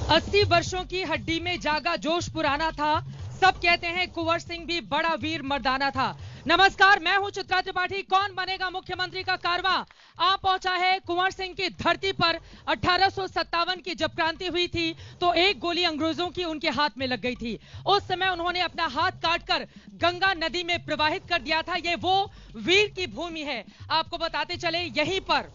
80 वर्षों की हड्डी में जागा जोश पुराना था। सब कहते हैं कुंवर सिंह भी बड़ा वीर मर्दाना था। नमस्कार, मैं हूं चित्रा त्रिपाठी। कौन बनेगा मुख्यमंत्री का कारवां आ पहुंचा है कुंवर सिंह की धरती पर। 1857 की जब क्रांति हुई थी तो एक गोली अंग्रेजों की उनके हाथ में लग गई थी। उस समय उन्होंने अपना हाथ काटकर गंगा नदी में प्रवाहित कर दिया था। ये वो वीर की भूमि है। आपको बताते चले, यहीं पर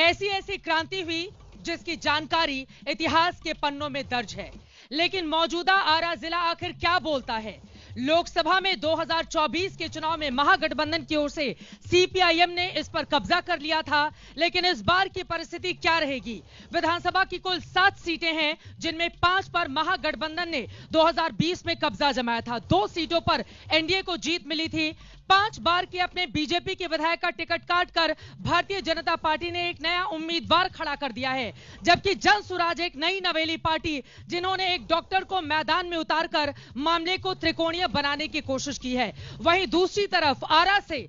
ऐसी ऐसी क्रांति हुई जिसकी जानकारी इतिहास के पन्नों में दर्ज है। लेकिन मौजूदा आरा जिला आखिर क्या बोलता है? लोकसभा में 2024 के चुनाव में महागठबंधन की ओर से सीपीआईएम ने इस पर कब्जा कर लिया था, लेकिन इस बार की परिस्थिति क्या रहेगी? विधानसभा की कुल 7 सीटें हैं, जिनमें 5 पर महागठबंधन ने 2020 में कब्जा जमाया था। 2 सीटों पर एनडीए को जीत मिली थी। 5 बार के अपने बीजेपी के विधायक का टिकट काटकर भारतीय जनता पार्टी ने एक नया उम्मीदवार खड़ा कर दिया है, जबकि जन सुराज एक नई नवेली पार्टी, जिन्होंने एक डॉक्टर को मैदान में उतारकर मामले को त्रिकोणीय बनाने की कोशिश की है। वहीं दूसरी तरफ आरा से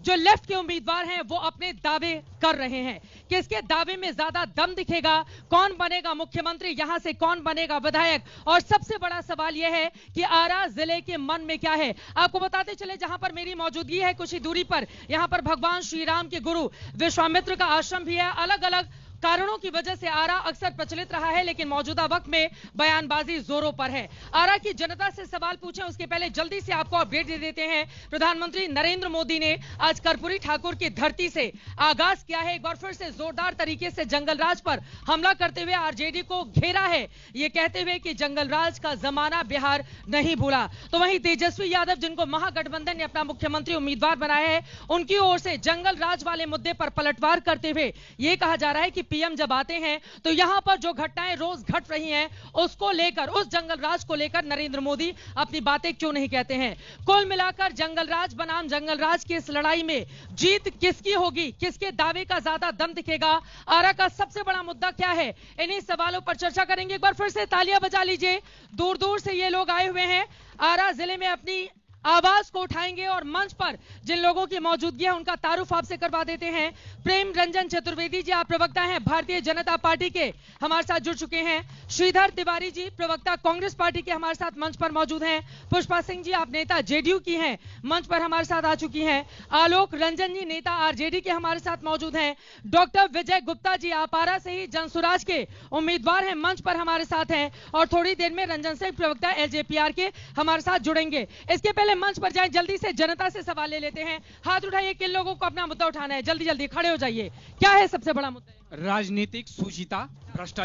जो लेफ्ट के उम्मीदवार हैं वो अपने दावे कर रहे हैं। किसके दावे में ज्यादा दम दिखेगा? कौन बनेगा मुख्यमंत्री? यहां से कौन बनेगा विधायक? और सबसे बड़ा सवाल यह है कि आरा जिले के मन में क्या है। आपको बताते चले, जहां पर मेरी मौजूदगी है कुछ ही दूरी पर, यहां पर भगवान श्री राम के गुरु विश्वामित्र का आश्रम भी है। अलग अलग कारणों की वजह से आरा अक्सर प्रचलित रहा है, लेकिन मौजूदा वक्त में बयानबाजी जोरों पर है। आरा की जनता से सवाल पूछें उसके पहले जल्दी से आपको अपडेट दे देते हैं। प्रधानमंत्री नरेंद्र मोदी ने आज कर्पूरी ठाकुर की धरती से आगाज किया है। एक बार फिर से जोरदार तरीके से जंगलराज पर हमला करते हुए आरजेडी को घेरा है, ये कहते हुए कि जंगलराज का जमाना बिहार नहीं भूला। तो वहीं तेजस्वी यादव, जिनको महागठबंधन ने अपना मुख्यमंत्री उम्मीदवार बनाया है, उनकी ओर से जंगलराज वाले मुद्दे पर पलटवार करते हुए यह कहा जा रहा है कि पीएम जब आते हैं तो यहां पर जो घटनाएं रोज घट रही हैं उसको लेकर, उस जंगलराज को लेकर नरेंद्र मोदी अपनी बातें क्यों नहीं कहते हैं। कुल मिलाकर जंगलराज बनाम जंगलराज की इस लड़ाई में जीत किसकी होगी? किसके दावे का ज्यादा दम दिखेगा? आरा का सबसे बड़ा मुद्दा क्या है? इन्हीं सवालों पर चर्चा करेंगे। एक बार फिर से तालियां बजा लीजिए। दूर दूर से ये लोग आए हुए हैं, आरा जिले में अपनी आवाज को उठाएंगे और मंच पर जिन लोगों की मौजूदगी है उनका तारुफ आपसे करवा देते हैं। प्रेम रंजन चतुर्वेदी जी, आप प्रवक्ता हैं भारतीय जनता पार्टी के, हमारे साथ जुड़ चुके हैं। श्रीधर तिवारी जी, प्रवक्ता कांग्रेस पार्टी के, हमारे साथ मंच पर मौजूद हैं। पुष्पा सिंह जी, आप नेता जेडीयू की हैं, मंच पर हमारे साथ आ चुकी हैं। आलोक रंजन जी, नेता आरजेडी के, हमारे साथ मौजूद हैं। डॉक्टर विजय गुप्ता जी, आप आरा से ही जनसुराज के उम्मीदवार हैं, मंच पर हमारे साथ हैं। और थोड़ी देर में रंजन सिंह, प्रवक्ता एलजेपीआर के, हमारे साथ जुड़ेंगे। इसके पहले मंच पर जाएं, जल्दी से जनता से सवाल ले लेते हैं। हाथ उठाइए, किन लोगों को अपना मुद्दा उठाना है? जल्दी जल्दी खड़े हो जाइए। क्या है सबसे बड़ा मुद्दा? राजनीतिक सुचिता, भ्रष्टाचार।